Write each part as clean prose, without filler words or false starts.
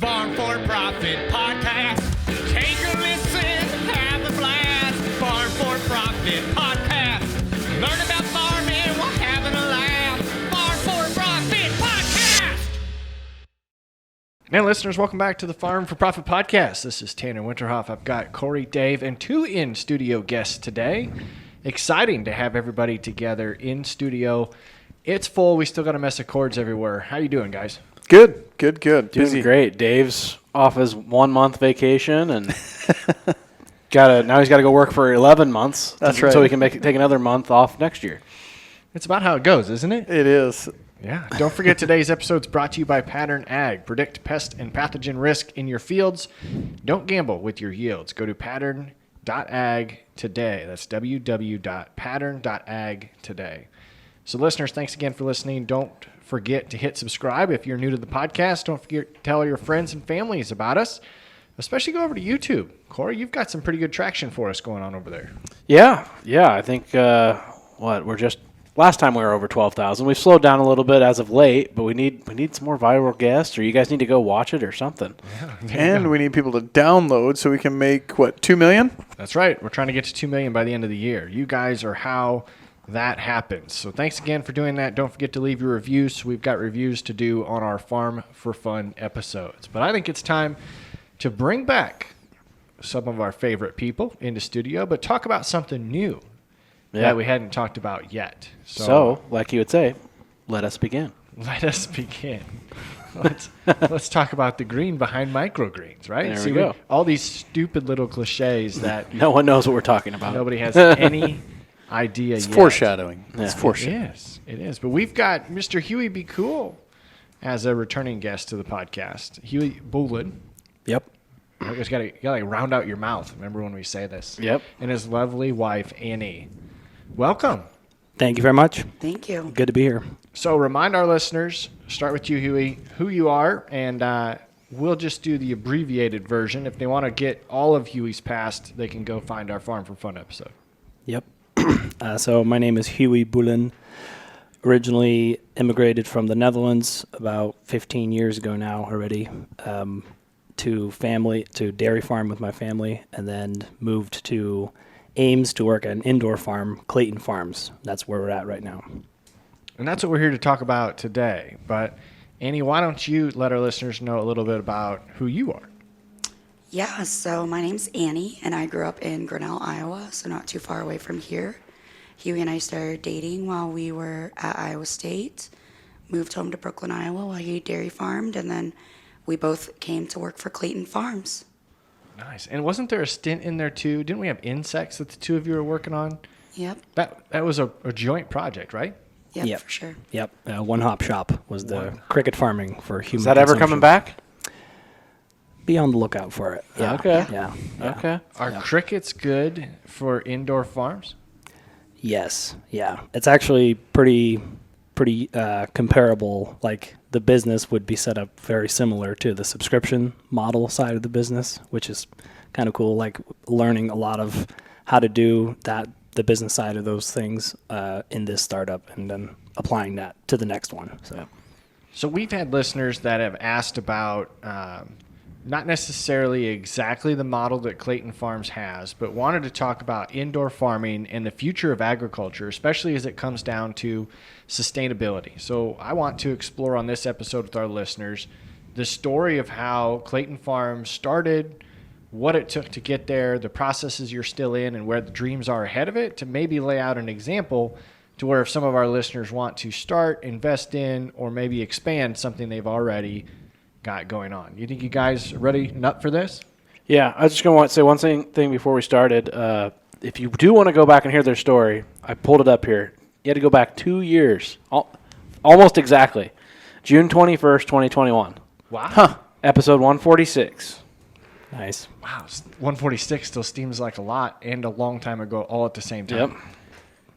Farm for Profit Podcast. Take a listen, have a blast. Farm for Profit Podcast. Learn about farming while having a laugh. Farm for Profit Podcast. Now, listeners, welcome back to the Farm for Profit Podcast. This is Tanner Winterhoff. I've got Corey, Dave, and two in-studio guests today. Exciting to have everybody together in studio. It's full. We still got a mess of cords everywhere. How you doing, guys? Good. Doing great. Dave's off his 1 month vacation and now he's got to go work for 11 months. That's right. So he can take another month off next year. It's about how it goes, isn't it? It is. Yeah. Don't forget today's episode is brought to you by Pattern Ag. Predict pest and pathogen risk in your fields. Don't gamble with your yields. Go to pattern.ag today. That's www.pattern.ag today. So, listeners, thanks again for listening. Don't forget to hit subscribe if you're new to the podcast. Don't forget to tell your friends and families about us. Especially go over to YouTube. Corey, you've got some pretty good traction for us going on over there. Yeah. I think last time we were over 12,000. We've slowed down a little bit as of late, but we need some more viral guests, or you guys need to go watch it or something. And we need people to download so we can make, 2 million? That's right. We're trying to get to 2 million by the end of the year. You guys are how that happens. So thanks again for doing that. Don't forget to leave your reviews. We've got reviews to do on our Farm for Fun episodes. But I think it's time to bring back some of our favorite people into studio, but talk about something new that we hadn't talked about yet. So, like you would say, let us begin. Let us begin. Let's talk about the green behind microgreens, right? There we go. All these stupid little cliches that No one knows what we're talking about. nobody has any idea It's yet. foreshadowing. Yeah. It's foreshadowing. It is. But we've got Mr. Huey B. Cool as a returning guest to the podcast. Huey Bullen. Yep. You got to round out your mouth. Remember when we say this? Yep. And his lovely wife, Annie. Welcome. Thank you very much. Thank you. Good to be here. So remind our listeners, start with you, Huey, who you are, and we'll just do the abbreviated version. If they want to get all of Huey's past, they can go find our Farm for Fun episode. Yep. So my name is Huey Bullen. Originally immigrated from the Netherlands about 15 years ago now already, to dairy farm with my family, and then moved to Ames to work at an indoor farm, Clayton Farms. That's where we're at right now. And that's what we're here to talk about today. But Annie, why don't you let our listeners know a little bit about who you are? Yeah, so my name's Annie, and I grew up in Grinnell, Iowa, so not too far away from here. Huey and I started dating while we were at Iowa State, moved home to Brooklyn, Iowa while he dairy farmed, and then we both came to work for Clayton Farms. Nice. And wasn't there a stint in there, too? Didn't we have insects that the two of you were working on? Yep. That was a joint project, right? Yep, for sure. Yep. One Hop Shop was the cricket farming for human Is that ever coming back? Be on the lookout for it. Yeah. Okay. Yeah. Okay. Are crickets good for indoor farms? Yes. Yeah. It's actually pretty comparable. Like the business would be set up very similar to the subscription model side of the business, which is kind of cool. Like learning a lot of how to do the business side of those things in this startup, and then applying that to the next one. So we've had listeners that have asked about not necessarily exactly the model that Clayton Farms has, but wanted to talk about indoor farming and the future of agriculture, especially as it comes down to sustainability. So I want to explore on this episode with our listeners the story of how Clayton Farms started, what it took to get there, the processes you're still in, and where the dreams are ahead of it, to maybe lay out an example to where if some of our listeners want to start, invest in, or maybe expand something they've already got going on. You think you guys ready and up for this? Yeah, I was just going to want to say one thing before we started. If you do want to go back and hear their story, I pulled it up here. You had to go back 2 years, almost exactly. June 21st, 2021. Wow. Huh. Episode 146. Nice. Wow. 146 still seems like a lot and a long time ago all at the same time. Yep.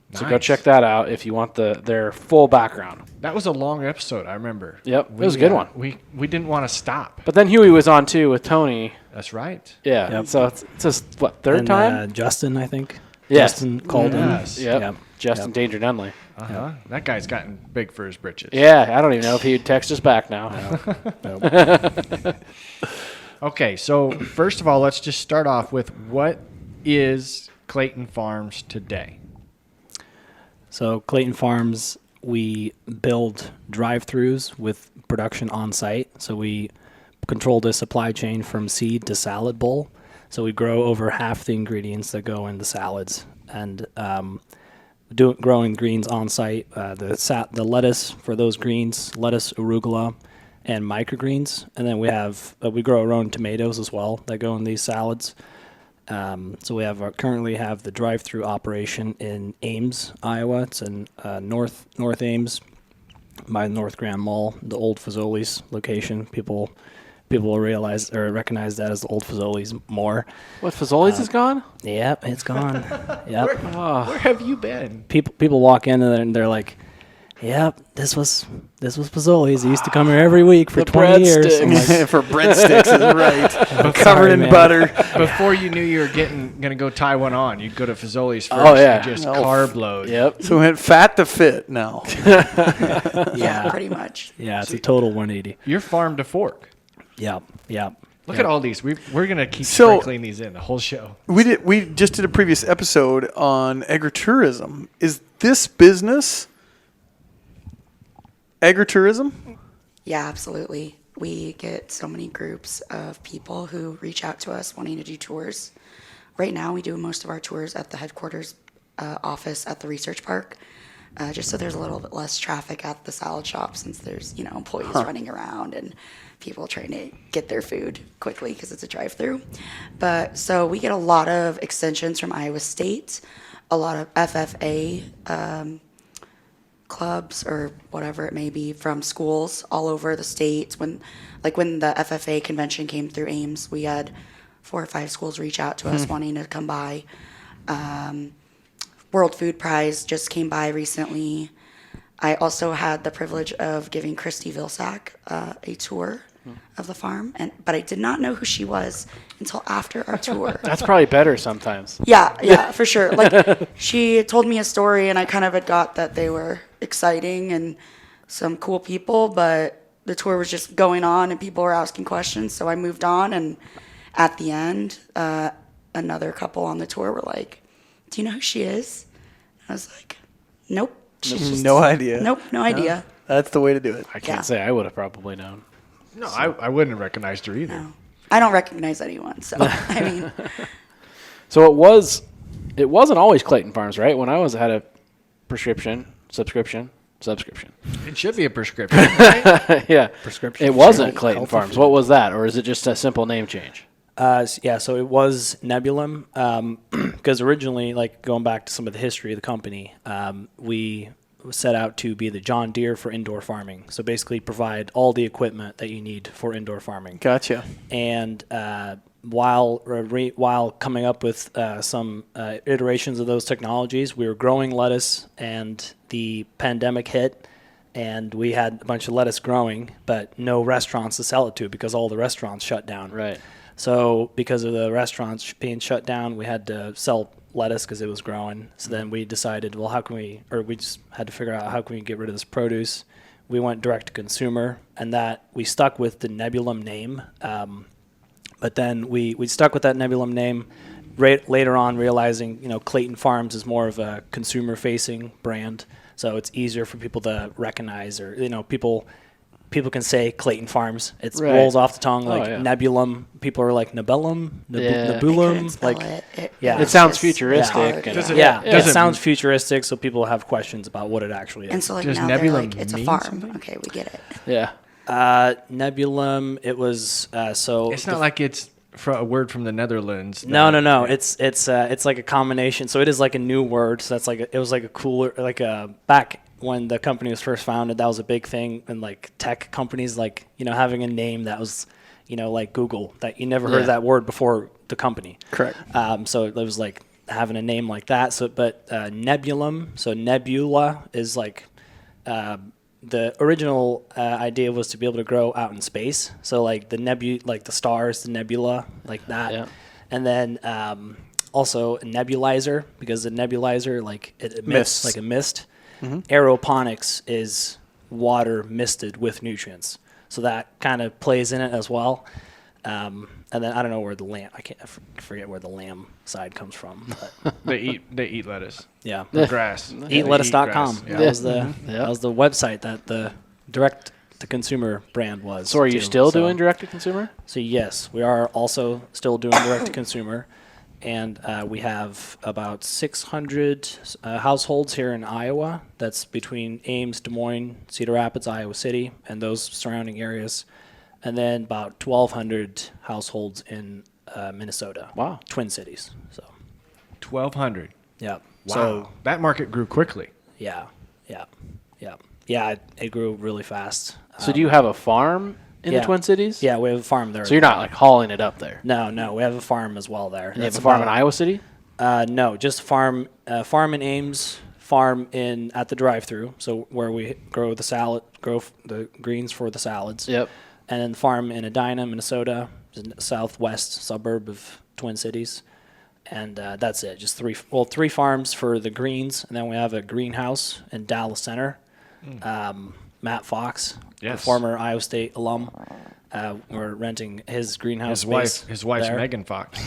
Nice. So go check that out if you want their full background. That was a long episode, I remember. Yep, it was a good one. We didn't want to stop. But then Huey was on too with Tony. That's right. Yeah. Yep. So it's just, third And, time? Justin, I think. Yes. Justin called Yes. in. Yep. Yeah. Justin Danger Dunley. Uh-huh. That guy's gotten big for his britches. Yeah, I don't even know if he'd text us back now. Okay, so first of all, let's just start off with what is Clayton Farms today? So Clayton Farms, we build drive-throughs with production on site. So we control the supply chain from seed to salad bowl. So we grow over half the ingredients that go in the salads, and growing greens on site. The lettuce for those greens, lettuce, arugula, and microgreens, and then we grow our own tomatoes as well that go in these salads. So we currently have the drive-through operation in Ames, Iowa. It's in North Ames, by North Grand Mall, the old Fazoli's location. People will realize or recognize that as the old Fazoli's more. What, Fazoli's is gone? Yep, it's gone. Yep. Where have you been? People walk in and they're like, "Yep, this was Fazoli's. He used to come here every week for The 20 years." I'm like, For breadsticks is right. Covered Sorry, in man. butter. Before you knew you were gonna go tie one on, you'd go to Fazoli's first. Oh, yeah. And just Oh, carb load. Yep. So we went fat to fit now. yeah, Pretty much. yeah, it's a total 180. You're farm to fork. Yep. Look at all these. We're gonna keep So- sprinkling these in the whole show. We just did a previous episode on agritourism. Is this business agritourism? Yeah, absolutely. We get so many groups of people who reach out to us wanting to do tours. Right now, we do most of our tours at the headquarters office at the research park, just so there's a little bit less traffic at the salad shop, since there's employees running around and people trying to get their food quickly because it's a drive-through. But so we get a lot of extensions from Iowa State, a lot of FFA clubs or whatever it may be from schools all over the state. When the FFA convention came through Ames, we had 4 or 5 schools reach out to us wanting to come by. World Food Prize just came by recently. I also had the privilege of giving Christy Vilsack a tour of the farm, but I did not know who she was until after our tour. That's probably better sometimes. Yeah, for sure. Like, she told me a story, and I kind of had got that they were exciting and some cool people, but the tour was just going on, and people were asking questions, so I moved on, and at the end, another couple on the tour were like, "Do you know who she is?" I was like, "Nope." She's just, No idea. Nope, no idea. That's the way to do it. I can't Yeah. say I would have probably known. No, I wouldn't have recognized her either. No. I don't recognize anyone, so, I mean, So it wasn't always Clayton Farms, right? When I had a subscription. It should be a prescription, right? Yeah. Prescription It wasn't for Clayton healthy Farms. food. What was that? Or is it just a simple name change? So it was Nebulum, because originally, like going back to some of the history of the company, we set out to be the John Deere for indoor farming. So basically provide all the equipment that you need for indoor farming. Gotcha. And while coming up with some iterations of those technologies, we were growing lettuce, and the pandemic hit, and we had a bunch of lettuce growing, but no restaurants to sell it to because all the restaurants shut down. Right. So because of the restaurants being shut down, we had to sell lettuce because it was growing. So then we decided, well, we just had to figure out how can we get rid of this produce. We went direct to consumer, and that we stuck with the Nebulum name. But then we stuck with that Nebulum name. Later on, realizing Clayton Farms is more of a consumer-facing brand, so it's easier for people to recognize, or people can say Clayton Farms. It Right. rolls off the tongue like yeah. Nebulum. People are like Nebulum, Yeah. I couldn't Nebulum. spell Like, it. yeah. It sounds just futuristic. hard, and- Does it- yeah, Does it it- sounds futuristic, so people have questions about what it actually And is. so like Does now they're Nebulum like, it's a mean farm. something? Okay, we get it. Yeah. Nebulum. It was so. It's not like it's a word from the Netherlands. No. that- It's like a combination. So it is like a new word. So that's it was like a cooler, back when the company was first founded, that was a big thing. And like tech companies, having a name that was, like Google, that you never heard Yeah. that word before the company. Correct. So it was like having a name like that. So, but Nebulum, so Nebula is like, the original idea was to be able to grow out in space. So like the like the stars, the nebula, like that. Yeah. And then also a nebulizer, because the nebulizer, like it emits Mists. like a mist. Aeroponics is water misted with nutrients, so that kind of plays in it as well. And then I don't know where the lamb. I forget where the lamb side comes from. But They eat lettuce. yeah, Or grass. eatlettuce.com. Yeah. That was the website that the direct to consumer brand was. So are you too. still So- doing direct to consumer? So yes, we are also still doing direct to consumer, and we have about 600 households here in Iowa. That's between Ames, Des Moines, Cedar Rapids, Iowa City, and those surrounding areas, and then about 1,200 households in Minnesota. Wow. Twin Cities. So 1,200. yeah. Wow. So That market grew quickly. yeah. It grew really fast. So do you have a farm in yeah. the Twin Cities? Yeah, we have a farm there. So you're not like hauling it up there. No, we have a farm as well there. You have a farm in Iowa City? No, just farm in Ames, farm at the drive-through, so where we grow the greens for the salads. Yep. And then farm in Edina, Minnesota, southwest suburb of Twin Cities. And that's it. Just three farms for the greens, and then we have a greenhouse in Dallas Center. Matt Fox, a Yes. former Iowa State alum, we're renting his greenhouse space. His wife's there. Megan Fox.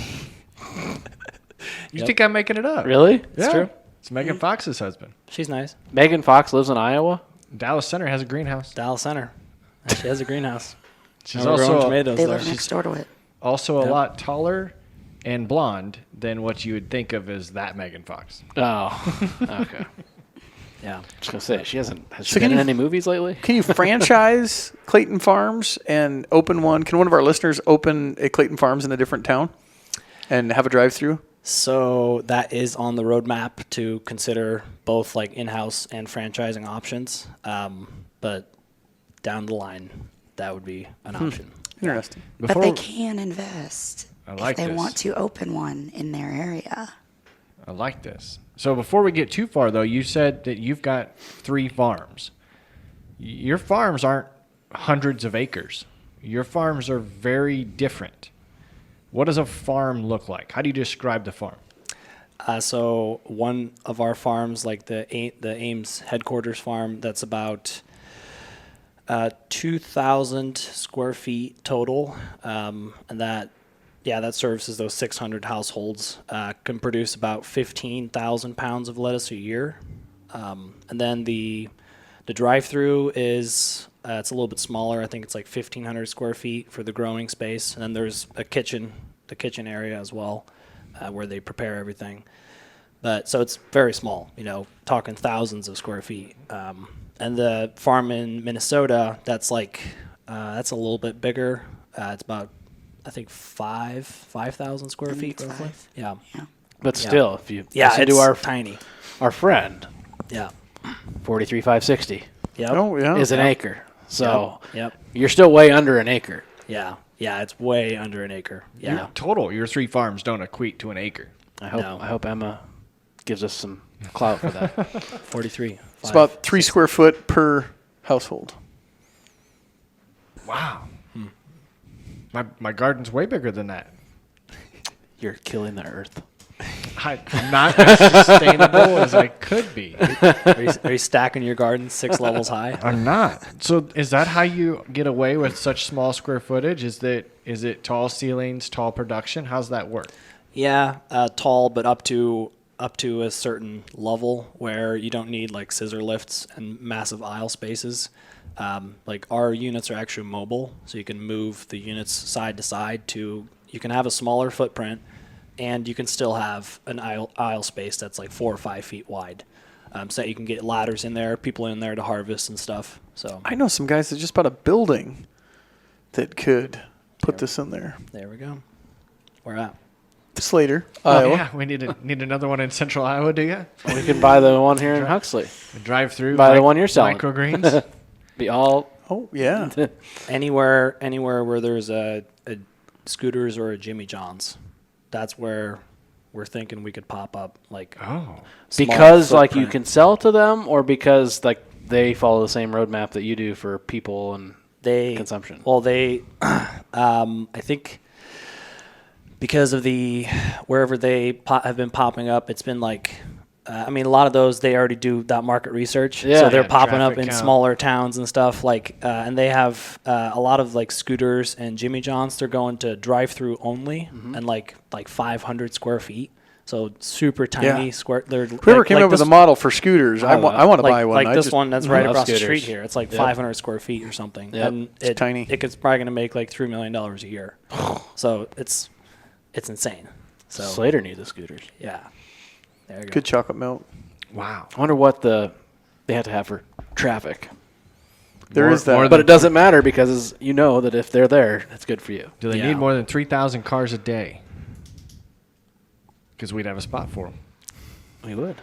You think I'm making it up? Really? Yeah. true. It's Megan Fox's husband. She's nice. Megan Fox lives in Iowa? Dallas Center has a greenhouse. Dallas Center. And she has a greenhouse. She's And we're growing also tomatoes They there. live next door to it. also a Yep. lot taller and blonde than what you would think of as that Megan Fox. Oh, okay. Yeah. Just gonna say has she So been can in you- any movies lately? Can you franchise Clayton Farms and open one? Can one of our listeners open a Clayton Farms in a different town and have a drive-through? So that is on the roadmap to consider both like in-house and franchising options. But down the line, that would be an option. Interesting. But they can invest I like if they this. want to open one in their area. I like this. So before we get too far, though, you said that you've got 3 farms. Your farms aren't hundreds of acres. Your farms are very different. What does a farm look like? How do you describe the farm? So one of our farms, like the Ames headquarters farm, that's about 2,000 square feet total, and that services those 600 households. Can produce about 15,000 pounds of lettuce a year, and then the drive-through is it's a little bit smaller. I think it's like 1,500 square feet for the growing space, and then there's the kitchen area as well, where they prepare everything. But so it's very small, talking thousands of square feet. And the farm in Minnesota, that's a little bit bigger. It's about, I think, 5,000 square feet it's roughly. 5. Yeah. But still, if you Yeah, listen it's to tiny. our friend, Yeah. 43,560 Yep. Oh, yeah. is an acre. So Yep. you're still way under an acre. Yeah. Yeah, it's way under an acre. Yeah. Your 3 farms don't equate to an acre. I hope Emma gives us some clout for that. 43. It's about 3 square foot per household. Wow. My garden's way bigger than that. You're killing the earth. I'm not as sustainable as I could be. Are you stacking your garden 6 levels high? I'm not. So is that how you get away with such small square footage? Is it tall ceilings, tall production? How's that work? Yeah, tall, but up to a certain level where you don't need like scissor lifts and massive aisle spaces. Like our units are actually mobile, so you can move the units side to side you can have a smaller footprint, and you can still have an aisle space that's like 4 or 5 feet wide. So that you can get ladders in there, people in there to harvest and stuff. So I know some guys that just bought a building that could put this in there. there we go. Where at? Slater, Oh, Iowa. yeah, we need another one in Central Iowa, do you? We could buy the one here in Huxley. Drive through. Buy the one you're selling. Microgreens. Be all Oh, yeah. Anywhere where there's a Scooters or a Jimmy John's, that's where we're thinking we could pop up like Oh. small because like you footprint. can sell to them, or because like they follow the same roadmap that you do for people and they consumption. Well, they I think because of wherever they have been popping up, it's been like, I mean, a lot of those, they already do that market research. Yeah. So they're Yeah, popping up traffic in count. smaller towns and stuff and they have a lot of like scooters and Jimmy John's. They're going to drive-through only and like 500 square feet. So super tiny Yeah. square. They're Whoever came up with a model for scooters, I want to buy one. Like I this just- one that's right love across the scooters. street here. It's like Yep. 500 square feet or something. Yep. And It's tiny. It's probably going to make like $3 million a year. So it's insane. So Slater needs the scooters. yeah, there you go. Good chocolate milk. Wow. I wonder what they have to have for traffic. There is that. more But it doesn't matter because you know that if they're there, that's good for you. Do they Yeah. need more than 3,000 cars a day? Because we'd have a spot for them. We would.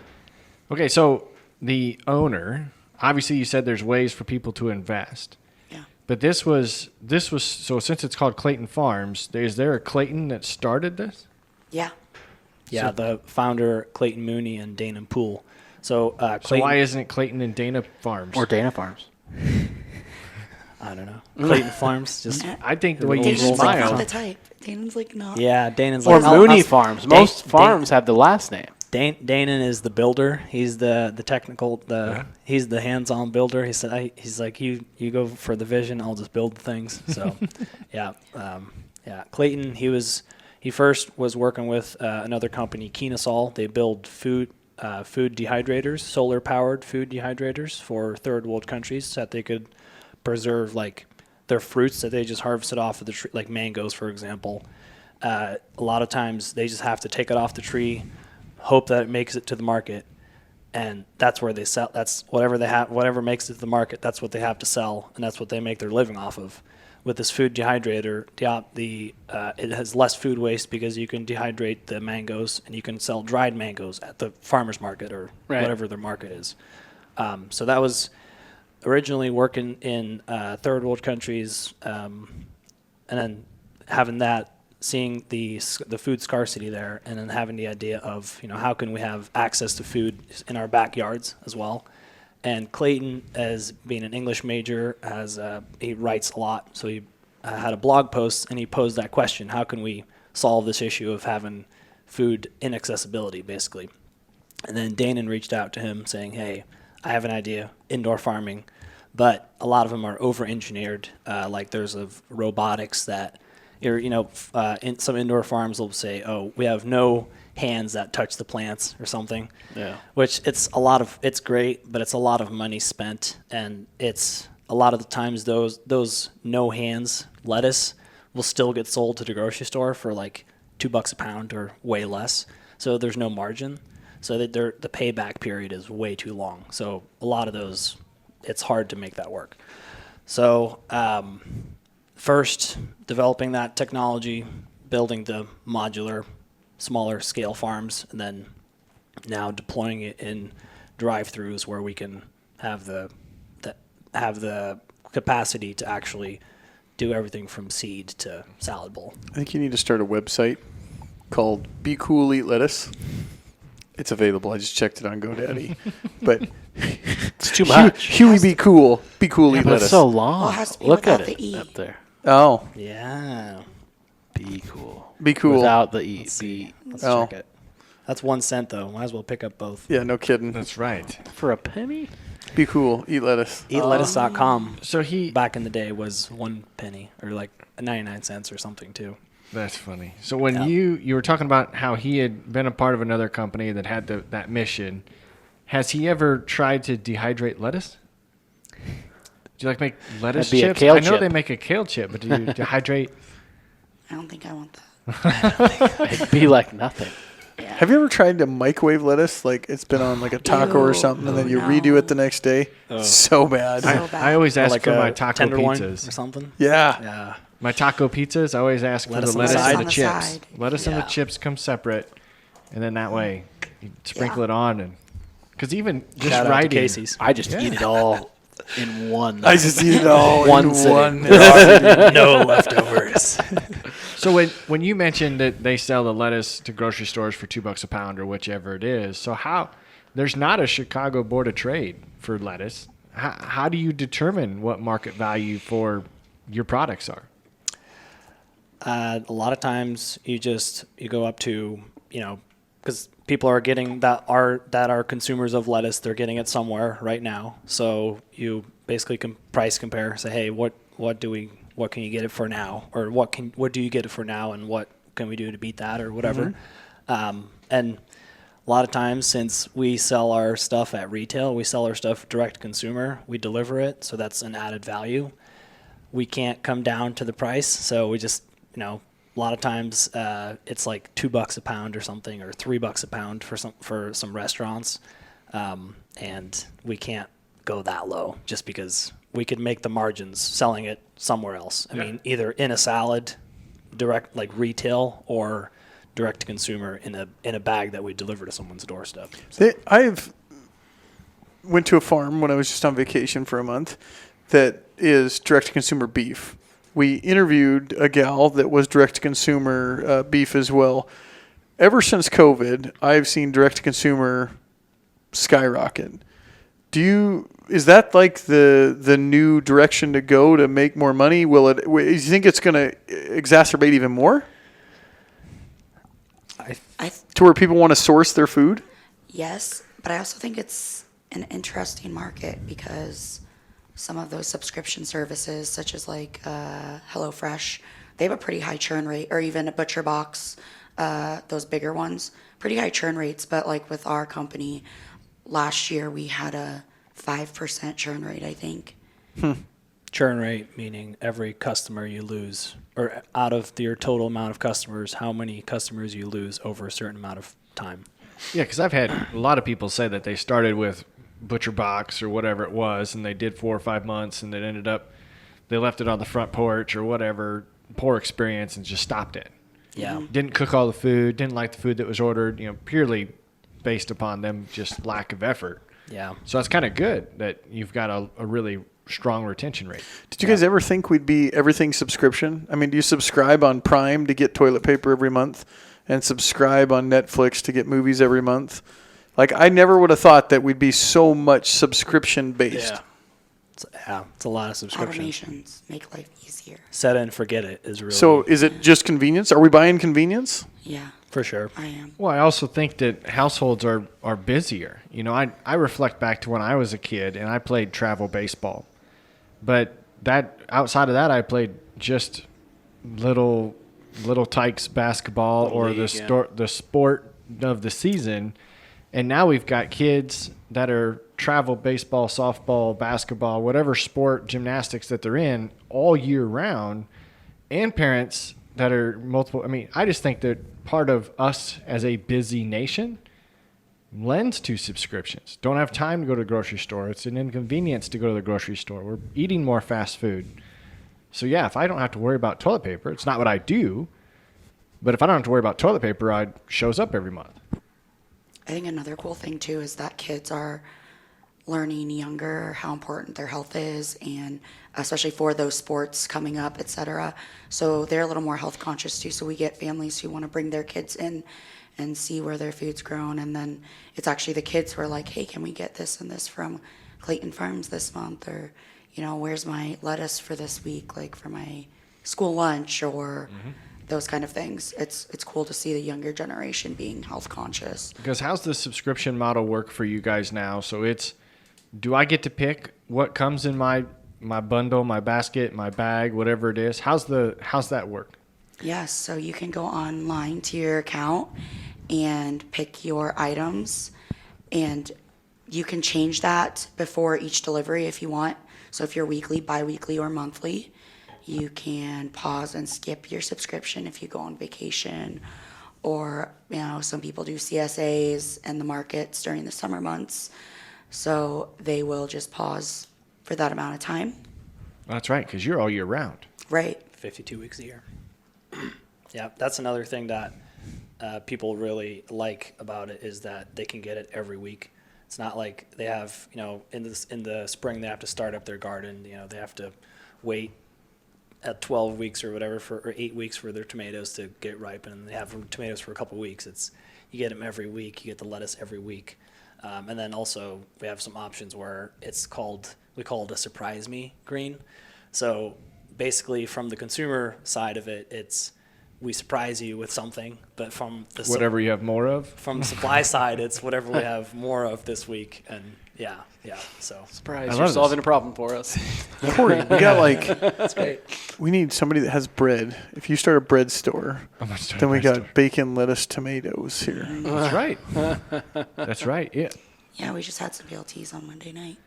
Okay, so the owner, obviously you said there's ways for people to invest. Yeah. But this was so since it's called Clayton Farms, is there a Clayton that started this? Yeah. Yeah, the founder Clayton Mooney and Dana Poole. So So Clayton, why isn't it Clayton and Dana Farms? Or Dana Farms. I don't know. Clayton Farms, just I think the way you Danon's like not smile. the type. Danon's like not. yeah. Danon's Or like Mooney Farms. Most farms have the last name. Danon is the builder. He's the technical. He's the hands-on builder. He said he's like you go for the vision. I'll just build the things. So yeah. Clayton. He first was working with another company, Kenasol. They build food dehydrators, solar-powered food dehydrators for third world countries, so that they could preserve like their fruits that they just harvested off of the tree, like mangoes, for example. A lot of times they just have to take it off the tree, hope that it makes it to the market, and that's where they sell. That's whatever they have, whatever makes it to the market. That's what they have to sell, and that's what they make their living off of. With this food dehydrator, it has less food waste because you can dehydrate the mangoes and you can sell dried mangoes at the farmer's market or Right. whatever their market is. So that was originally working in third world countries, and then having seeing the food scarcity there, and then having the idea of how can we have access to food in our backyards as well. And Clayton, as being an English major, he writes a lot. So he had a blog post, and he posed that question: how can we solve this issue of having food inaccessibility, basically? And then Danon reached out to him saying, hey, I have an idea, indoor farming, but a lot of them are over-engineered. Like there's robotics that, in some indoor farms will say, oh, we have no hands that touch the plants or something. Yeah. Which it's great, but it's a lot of money spent, and it's a lot of the times those no hands lettuce will still get sold to the grocery store for like $2 a pound or way less. So there's no margin. So that the payback period is way too long. So a lot of those, it's hard to make that work. So first developing that technology, building the modular, smaller scale farms, and then now deploying it in drive-throughs where we can have the capacity to actually do everything from seed to salad bowl. I think you need to start a website called Be Cool Eat Lettuce. It's available. I just checked it on GoDaddy. But It's too much. Huey Be Cool. Be Cool Eat But Lettuce. it's so long. Well, it has to be Look at without it the E. up there. Oh, Yeah. Be cool. Be Cool. Without the E. Be Let's Oh. check it. That's 1 cent though. Might as well pick up both. Yeah, no kidding. That's right. for a penny. Be Cool. Eat lettuce. Eatlettuce.com So back in the day was 1 penny or like 99 cents or something too. That's funny. So when Yeah. you were talking about how he had been a part of another company that had that mission, has he ever tried to dehydrate lettuce? Do you like make lettuce That'd be a chips? kale I know chip. they make a kale chip, but do you dehydrate? I don't think I want that. It'd be like nothing. Have you ever tried to microwave lettuce? Like it's been on like a taco or Ew. something, and then you No. redo it the next day. So bad. So bad. I always ask like for a my taco tenderloin pizzas. or something. Yeah. Yeah. My taco pizzas, I always ask Lettuce for on the the lettuce side. and On the the chips. side. Lettuce and the Yeah. chips come separate, and then that way you sprinkle Yeah. it on, and because even just Shout out to writing, Casey's. I just eat it all in one. I just eat it all One in sitting. one. No leftovers. So when you mentioned that they sell the lettuce to grocery stores for $2 a pound or whichever it is, so how there's not a Chicago Board of Trade for lettuce. How do you determine what market value for your products are? A lot of times you go up to, because people are getting that are consumers of lettuce, they're getting it somewhere right now. So you basically can price compare, say, hey, what can you get it for now, or what do you get it for now, and what can we do to beat that, or whatever. And a lot of times, since we sell our stuff at retail, we sell our stuff direct to consumer, we deliver it, so that's an added value. We can't come down to the price, so we just, a lot of times it's like $2 a pound or something, or $3 a pound for some restaurants, and we can't go that low just because we could make the margins selling it somewhere else. I mean, either in a salad, direct like retail, or direct to consumer in a bag that we deliver to someone's doorstep. I've went to a farm when I was just on vacation for a month that is direct to consumer beef. We interviewed a gal that was direct to consumer beef as well. Ever since COVID, I've seen direct to consumer skyrocket. Is that like the new direction to go to make more money? Do you think it's going to exacerbate even more? To where people want to source their food? Yes, but I also think it's an interesting market because some of those subscription services, such as like HelloFresh, they have a pretty high churn rate, or even a ButcherBox, those bigger ones, pretty high churn rates. But like with our company, last year we had a 5% churn rate, I think. Churn rate meaning every customer you lose, or out of your total amount of customers, how many customers you lose over a certain amount of time. Yeah, because I've had a lot of people say that they started with ButcherBox or whatever it was, and they did 4 or 5 months, and they left it on the front porch or whatever, poor experience, and just stopped it. Yeah. Didn't cook all the food, didn't like the food that was ordered, purely based upon them just lack of effort. Yeah. So it's kind of good that you've got a really strong retention rate. Did you guys ever think we'd be everything subscription? I mean, do you subscribe on Prime to get toilet paper every month and subscribe on Netflix to get movies every month? Like, I never would have thought that we'd be so much subscription based. Yeah. It's a lot of subscription. Automations make life easier. Set it and forget it is really. So is it just convenience? Are we buying convenience? Yeah, for sure. I am. Well, I also think that households are busier. I reflect back to when I was a kid and I played travel baseball. But outside of that, I played just little tykes basketball or the sport of the season. And now we've got kids that are travel baseball, softball, basketball, whatever sport, gymnastics that they're in all year round, and parents that are multiple. I mean, I just think that part of us as a busy nation lends to subscriptions. Don't have time to go to the grocery store. It's an inconvenience to go to the grocery store. We're eating more fast food. So yeah, if I don't have to worry about toilet paper, it's not what I do, but if I don't have to worry about toilet paper, it shows up every month. I think another cool thing too is that kids are learning younger how important their health is, and especially for those sports coming up, etc. So they're a little more health conscious too. So we get families who want to bring their kids in and see where their food's grown, and then it's actually the kids who are like, hey, can we get this and this from Clayton Farms this month, or where's my lettuce for this week, like for my school lunch, or those kind of things. It's cool to see the younger generation being health conscious. Because how's the subscription model work for you guys now? So do I get to pick what comes in my bundle, my basket, my bag, whatever it is? How's that work? Yes, so you can go online to your account and pick your items, and you can change that before each delivery if you want. So if you're weekly, bi-weekly, or monthly, you can pause and skip your subscription if you go on vacation, or some people do CSAs in the markets during the summer months, so they will just pause for that amount of time. That's right, because you're all year round. Right. 52 weeks a year. Yeah, that's another thing that people really like about it, is that they can get it every week. It's not like they have, in the spring they have to start up their garden. They have to wait at 12 weeks or whatever or 8 weeks for their tomatoes to get ripe, and they have tomatoes for a couple weeks. You get them every week. You get the lettuce every week, and then also we have some options where we call it a surprise me green. So basically from the consumer side of it, it's we surprise you with something, but from the Whatever you have more of. from the supply side, it's whatever we have more of this week, and yeah. So Surprise! I You're love this. solving a problem for us. Corey, we got like, that's great. we need somebody that has bread. If you start a bread store, I'm gonna start then we my got store. bacon, lettuce, tomatoes here. That's right. That's right. Yeah. Yeah, we just had some BLTs on Monday night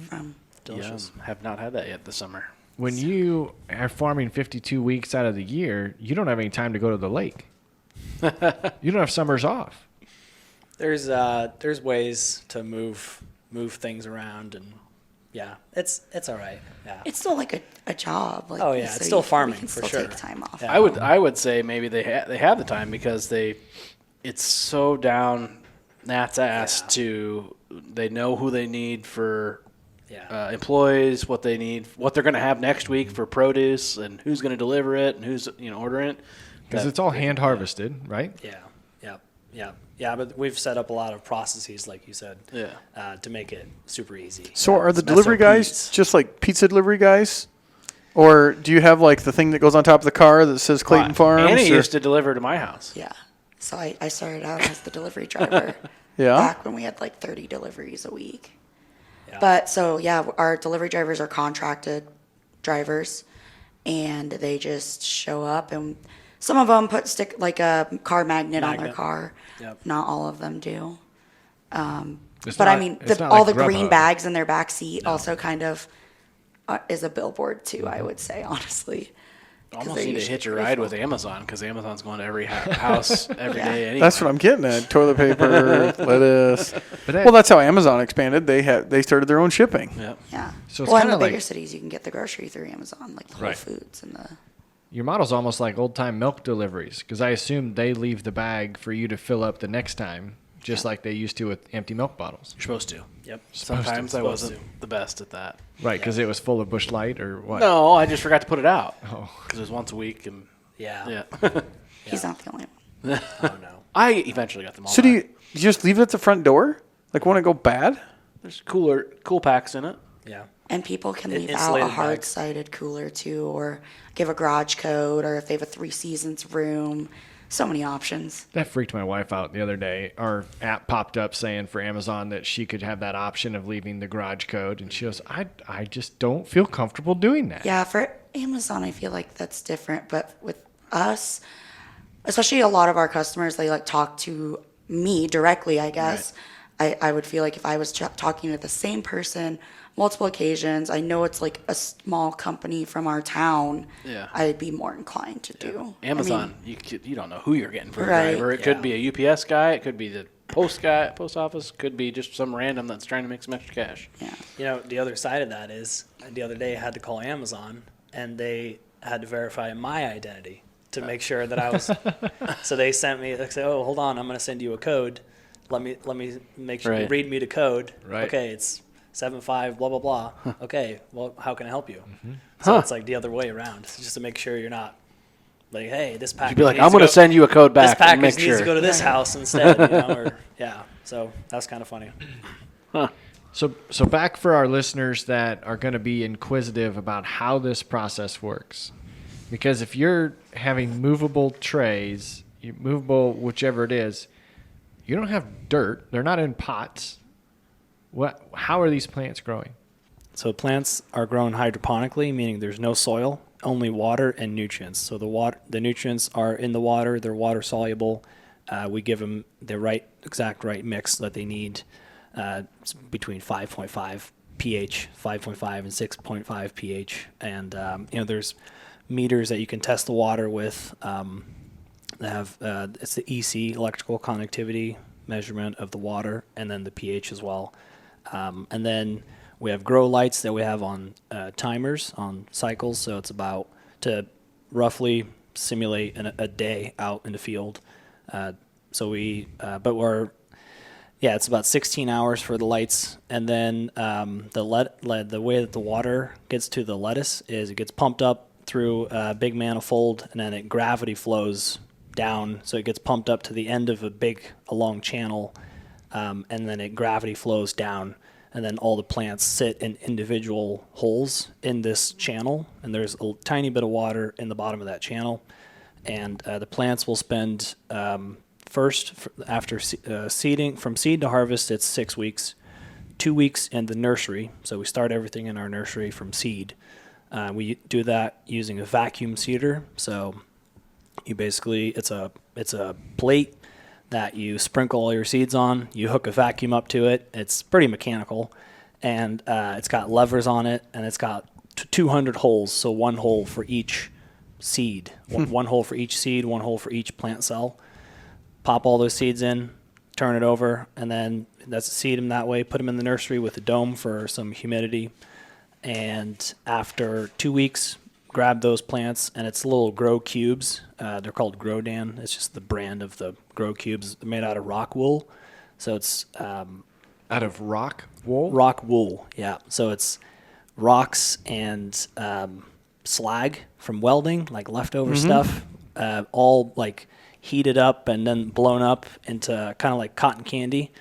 from. Delicious. Have not had that yet this summer. When you are farming 52 weeks out of the year, you don't have any time to go to the lake. You don't have summers off. There's ways to move things around, and yeah, it's all right. Yeah. It's still like a job. Like, Oh, yeah, it's still farming, for we can still sure. take time off. Yeah. I would say maybe they have the time because it's so down Nat's ass Yeah. to they know who they need for Yeah. employees, what they need, what they're going to have next week for produce, and who's going to deliver it, and who's ordering it. Because That- it's all hand harvested, right? Yeah. But we've set up a lot of processes, like you said, Yeah. to make it super easy. So are the Some delivery guys SOPs. just like pizza delivery guys? Or do you have like the thing that goes on top of the car that says Clayton Farms? Annie or- used to deliver to my house. Yeah. So I started out as the delivery driver Yeah. back when we had like 30 deliveries a week. Yeah. But so, yeah, our delivery drivers are contracted drivers and they just show up, and some of them put like a car magnet on their Magnet. car. Yep. Not all of them do. It's But not- I mean, it's not all like the green Grubhub. bags in their back seat also kind of is a billboard too, I would say, honestly. 'Cause Almost they're need to usually hitch a pretty ride full. with Amazon because Amazon's going to every house every Yeah. day anyway. That's what I'm getting at. Toilet paper, lettuce. But that- Well, that's how Amazon expanded. They started their own shipping. Yeah. Yeah. So it's well, in kinda the bigger like- cities, you can get the grocery through Amazon, like the Whole Right. Foods and the. Your model's almost like old time milk deliveries, because I assume they leave the bag for you to fill up the next time, just like they used to with empty milk bottles. You're supposed to. Yep. Sometimes I Supposed wasn't the best at that. Right, because it was full of Busch Light or what? No, I just forgot to put it out Oh. because it was once a week, and Yeah. yeah. He's not the only one. Oh no. I eventually got them all. So do back. you just leave it at the front door? Like when it go bad? There's cool packs in it. Yeah. And people can leave out a Insulated bags. hard-sided cooler too, or give a garage code, or if they have a 3 Seasons room. So many options. That freaked my wife out the other day. Our app popped up saying for Amazon that she could have that option of leaving the garage code, and she goes, I just don't feel comfortable doing that. Yeah, for Amazon, I feel like that's different. But with us, especially a lot of our customers, they like talk to me directly, I guess. I would feel like if I was talking to the same person multiple occasions, I know it's like a small company from our town, Yeah. I'd be more inclined to do. I Amazon, mean, you don't know who you're getting for a Right. driver. It could be a UPS guy. It could be the post office. Could be just some random that's trying to make some extra cash. yeah. You know, the other side of that is the other day I had to call Amazon and they had to verify my identity to make sure that I was. So they sent me, they said, "Oh, hold on, I'm going to send you a code. Let me make sure you Right. read me the code. Right. Okay, it's 75 blah blah blah. Okay, well, how can I help you?" So it's like the other way around, it's just to make sure you're not like, "Hey, this package." You'd be like, needs I'm to going to go- send you a code This back and package make needs to sure. go to this house instead. Or yeah. So that's kind of funny. So back for our listeners that are going to be inquisitive about how this process works. Because if you're having movable trays, movable whichever it is, you don't have dirt. They're not in pots. How are these plants growing? So plants are grown hydroponically, meaning there's no soil, only water and nutrients. So the nutrients are in the water. They're water soluble. We give them the exact right mix that they need, between 5.5 pH, 5.5 and 6.5 pH. And there's meters that you can test the water with. They have it's the EC, electrical conductivity measurement of the water, and then the pH as well. And then we have grow lights that we have on timers, on cycles. So it's about to roughly simulate a day out in the field. It's about 16 hours for the lights. And then the way that the water gets to the lettuce is it gets pumped up through a big manifold, and then gravity flows down. So it gets pumped up to the end of a long channel, and then gravity flows down and then all the plants sit in individual holes in this channel, and there's a tiny bit of water in the bottom of that channel, and the plants will spend after seeding, from seed to harvest, it's 6 weeks, 2 weeks in the nursery. So we start everything in our nursery from seed. We do that using a vacuum seeder. So you basically, it's a plate that you sprinkle all your seeds on. You hook a vacuum up to it. It's pretty mechanical, and it's got levers on it, and it's got 200 holes. So one hole for each seed, one hole for each seed, one hole for each plant cell. Pop all those seeds in, turn it over, and then seed them that way. Put them in the nursery with a dome for some humidity. And after 2 weeks, grab those plants, and it's little grow cubes. They're called Grodan. It's just the brand of the grow cubes. They're made out of rock wool. So it's Out of rock wool? rock wool, yeah. So it's rocks and slag from welding, like leftover stuff, all like heated up and then blown up into kind of like cotton candy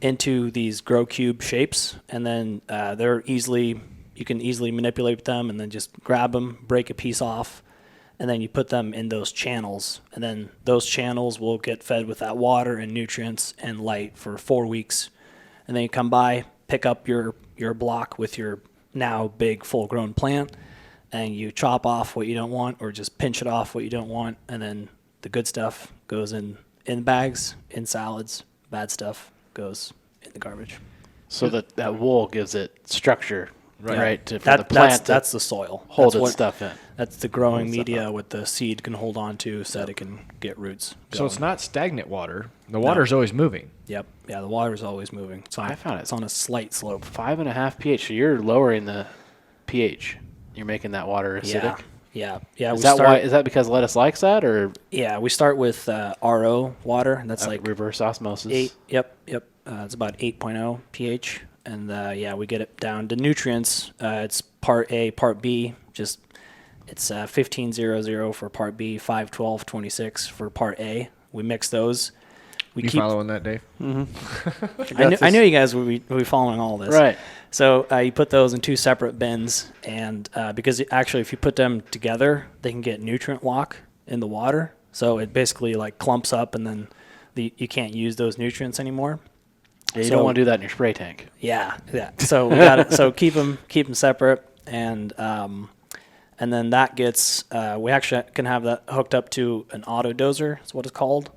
into these grow cube shapes. And then you can easily manipulate them and then just grab them, break a piece off, and then you put them in those channels. And then those channels will get fed with that water and nutrients and light for 4 weeks. And then you come by, pick up your block with your now big full-grown plant, and you chop off what you don't want or just pinch it off what you don't want, and then the good stuff goes in bags, in salads. Bad stuff goes in the garbage. So that wool gives it structure, right? For the That's plant that's the soil. hold That's its stuff in. That's the growing media what the seed can hold on to so that it can get roots. So it's going. not stagnant water. The water's always moving. Yep. Yeah, the water's always moving. So I found it's on a slight slope. 5.5 pH. So you're lowering the pH. You're making that water acidic. Yeah. Is that because lettuce likes that, or Yeah, we start with RO water, and that's like reverse osmosis? 8. Yep. It's about 8.0 pH, and we get it down to nutrients. It's part A, part B. It's 1500 for part B, 51226 for part A. We mix those. You following that, Dave? I knew you guys would be following all this. Right. So you put those in 2 separate bins, and because actually if you put them together, they can get nutrient lock in the water. So it basically like clumps up, and then you can't use those nutrients anymore. Yeah, you don't want to do that in your spray tank. Yeah. So we got it. So keep them separate, and then that gets we actually can have that hooked up to an auto doser. That's what it's called.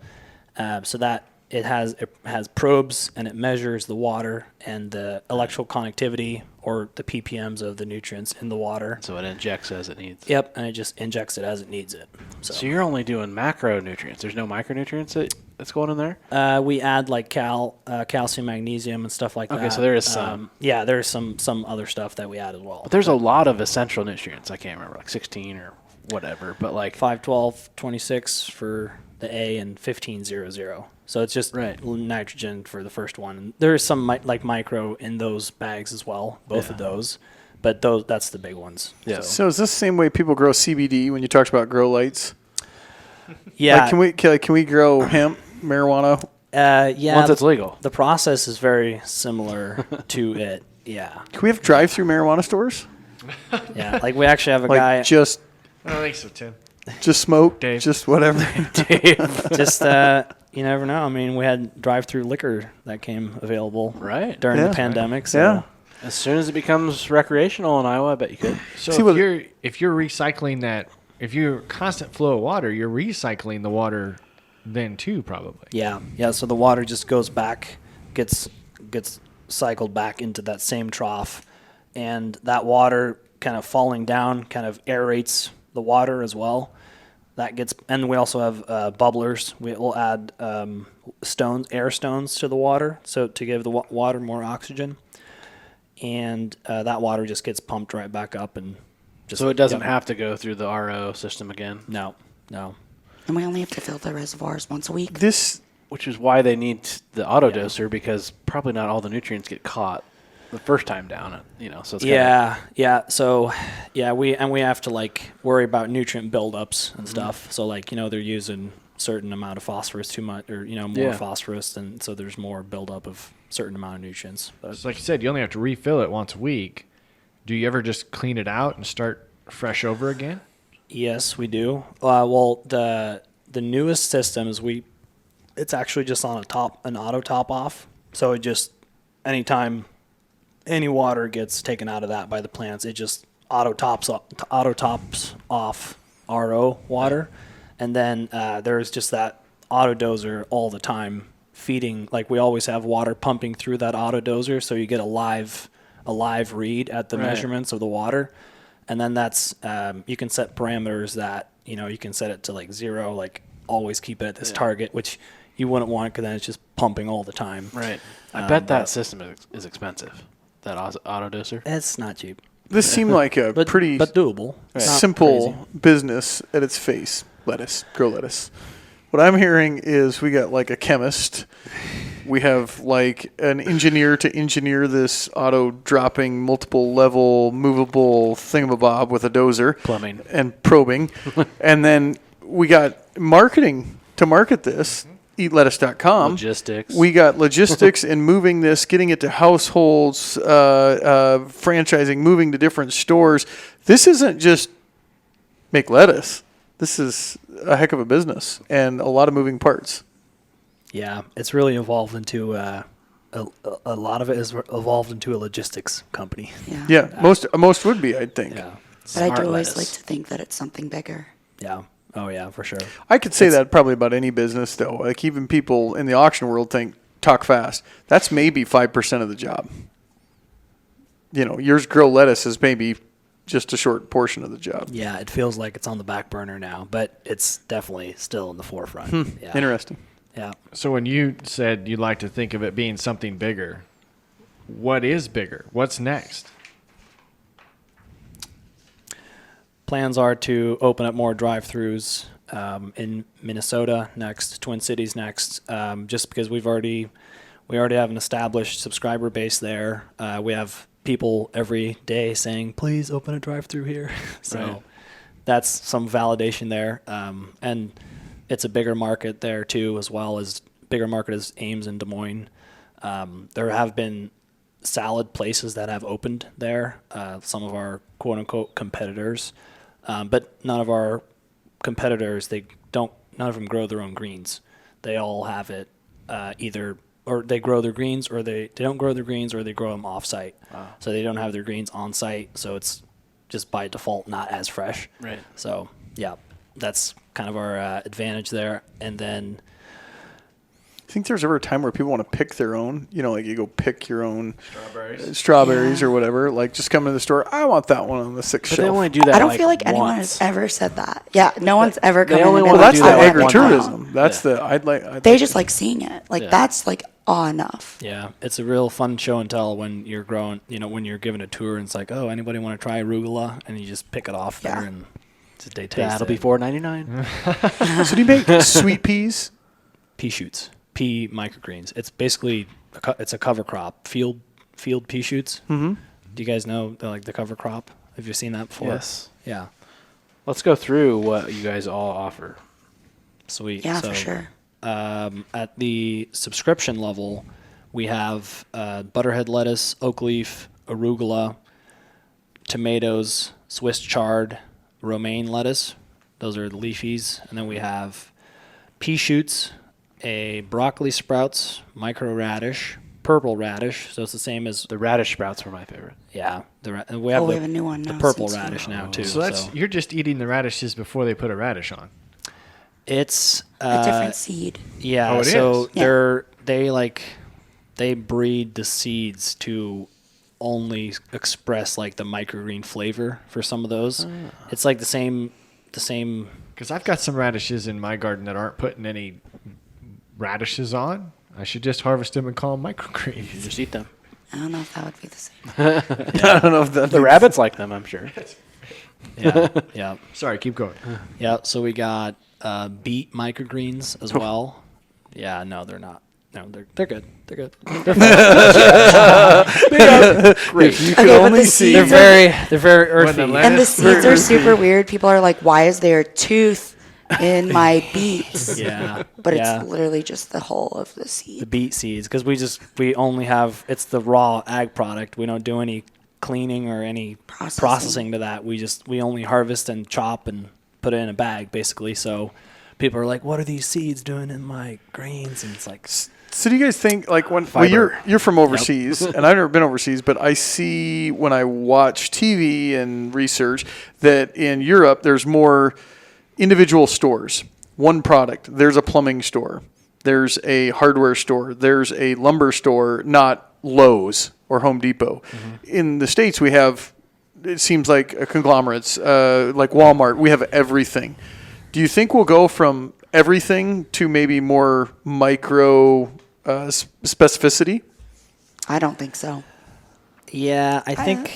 So that it has probes, and it measures the water and the electrical connectivity or the ppms of the nutrients in the water. So it injects as it needs. Yep, and it just injects it as it needs it. So you're only doing macronutrients. There's no micronutrients that's going in there? We add like calcium, magnesium, and stuff like that. Okay, so there is some. There's some other stuff that we add as well. But there's a lot of essential nutrients. I can't remember, like 16 or whatever. But like 51226 for the A and 1500. So it's just Right. nitrogen for the first one. And there is some like micro in those bags as well, both of those. But that's the big ones. Yeah. So is this the same way people grow CBD when you talked about grow lights? Yeah. Like, can we grow hemp, marijuana? Yeah. once it's legal. The process is very similar to it. Yeah. Can we have drive-through marijuana stores? Yeah. Like we actually have a Like guy. just I don't think so, Tim. smoke, Dave. just whatever. Just you never know. I mean, we had drive-through liquor that came available Right. during Yeah. the pandemic. So Yeah. As soon as it becomes recreational in Iowa, I bet you could. So See what- if you're recycling that, if you're constant flow of water, you're recycling the water then too, probably. yeah. So the water just goes back, gets cycled back into that same trough, and that water kind of falling down kind of aerates the water as well. And we also have bubblers. We'll add air stones to the water, so to give the water more oxygen. And that water just gets pumped right back up, and just So it doesn't have to go through the RO system again, No. And we only have to fill the reservoirs once a week. This which is why they need the auto doser, because probably not all the nutrients get caught the first time down. So it's Yeah. So we have to like worry about nutrient buildups and stuff. So like they're using certain amount of phosphorus too much, or more phosphorus, and so there's more buildup of certain amount of nutrients. But It's like you said, you only have to refill it once a week. Do you ever just clean it out and start fresh over again? yes, we do. Well, the newest system is it's actually just on an auto top off. So it just anytime any water gets taken out of that by the plants, it just auto tops off RO water, and then there's just that auto dozer all the time feeding. Like we always have water pumping through that auto dozer, so you get a live read at the measurements of the water, and then that's you can set parameters that you can set it to like 0, like always keep it at this target, which you wouldn't want because then it's just pumping all the time. Right. I bet that system is expensive. That auto doser. It's not cheap, This seemed like a but pretty doable. It's not simple crazy. business at its face. Grow lettuce. What I'm hearing is we got like a chemist. We have like an engineer to engineer this auto dropping multiple level movable thingamabob with a dozer. Plumbing. And probing. And then we got marketing to market this. EatLettuce.com. Logistics. We got logistics and moving this, getting it to households, franchising, moving to different stores. This isn't just make lettuce. This is a heck of a business and a lot of moving parts. Yeah, it's really evolved into a lot of it has evolved into a logistics company. Yeah. Yeah, most would be, I'd think. Yeah, But I Smart do always lettuce. like to think that it's something bigger. Yeah. Oh yeah, for sure. I could say that probably about any business, though. Like even people in the auction world think talk fast. That's maybe 5% of the job. Yours grow lettuce is maybe just a short portion of the job. Yeah, it feels like it's on the back burner now, but it's definitely still in the forefront. Yeah. Interesting. Yeah. So when you said you'd like to think of it being something bigger, what is bigger? What's next? Plans are to open up more drive-throughs in Minnesota next, Twin Cities next, just because we already have an established subscriber base there. We have people every day saying, please open a drive-through here. So that's some validation there. And it's a bigger market there too, as well as bigger market as Ames and Des Moines. There have been salad places that have opened there, some of our quote-unquote competitors. But none of our competitors, none of them grow their own greens. They all have it either, or they grow their greens, or they don't grow their greens, or they grow them off-site. Wow. So they don't have their greens on-site, so it's just by default not as fresh. Right. So, yeah, that's kind of our advantage there. And then Think there's ever a time where people want to pick their own, like you go pick your own strawberries or whatever, like just come to the store. I want that one on the 6th But they shelf. only do that. I don't feel like anyone once. has ever said that. Yeah, no one's ever come in only and been wanna well, like, that's do the "I want that agritourism. one." That's the I'd They like just to- like seeing it. Like Yeah. that's like awe enough. yeah, it's a real fun show and tell when you're growing, when you're given a tour and it's like, oh, anybody want to try arugula? And you just pick it off there Yeah. and they taste That'll it. be $4.99. So do you make sweet peas? Pea shoots, pea microgreens. It's basically it's a cover crop, field pea shoots. Mm-hmm. Do you guys know the cover crop? Have you seen that before? Yes. Yeah. Let's go through what you guys all offer. Sweet. Yeah, So, for sure. At the subscription level, we have butterhead lettuce, oak leaf, arugula, tomatoes, Swiss chard, romaine lettuce. Those are the leafies. And then we have pea shoots, a broccoli sprouts, micro radish, purple radish. So it's the same as The radish sprouts were my favorite. yeah. We have Oh, we the, have a new one the now purple since- radish now too. So you're just eating the radishes before they put a radish on. It's A different seed. yeah. Oh, it so is? Yeah. they breed the seeds to only express like the microgreen flavor for some of those. It's like the same. Because I've got some radishes in my garden that aren't putting any radishes on. I should just harvest them and call them microgreens. Just eat them. I don't know if that would be the same. I don't know if that. The rabbits like them, I'm sure. Yeah. Yeah. Sorry, keep going. Yeah. So we got beet microgreens as well. Yeah. No, they're not. No, they're good. They're good. If you could Okay, but only the see. seeds They're very earthy. When the And the lettuce- seeds are super weird. People are like, why is there a tooth in my beets. Yeah. But yeah. it's literally just the hull of the The seed. beet seeds, because we only have, it's the raw ag product. We don't do any cleaning or any processing to that. We only harvest and chop and put it in a bag, basically. So people are like, what are these seeds doing in my grains? And it's like, So do you guys think like when Fiber. you're from overseas and I've never been overseas, but I see when I watch TV and research that in Europe there's more individual stores, one product. There's a plumbing store, there's a hardware store, there's a lumber store, not Lowe's or Home Depot. In the States we have, it seems like a conglomerates, like Walmart. We have everything. Do you think we'll go from everything to maybe more micro specificity? I don't think so. yeah, I think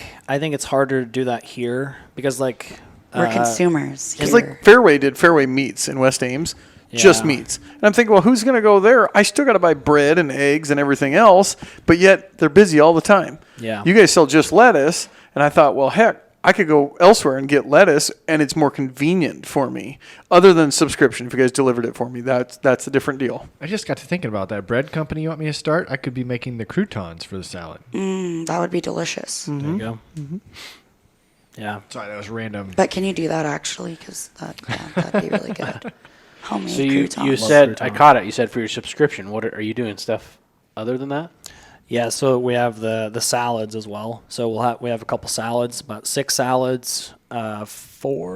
it's harder to do that here because like We're consumers here. It's like Fairway did Fairway Meats in West Ames, just Yeah. meats. And I'm thinking, well, who's going to go there? I still got to buy bread and eggs and everything else, but yet they're busy all the time. Yeah. You guys sell just lettuce, and I thought, well, heck, I could go elsewhere and get lettuce, and it's more convenient for me. Other than subscription, if you guys delivered it for me, that's a different deal. I just got to thinking about that bread company you want me to start. I could be making the croutons for the salad. That would be delicious. there you go. Yeah. Sorry, that was random. But can you do that actually? Because that'd be really good. Homemade So you croutons. said, I crouton. caught it. You said for your subscription. What are you doing stuff other than that? Yeah, so we have the salads as well. So we have a couple salads, about 6 salads, 4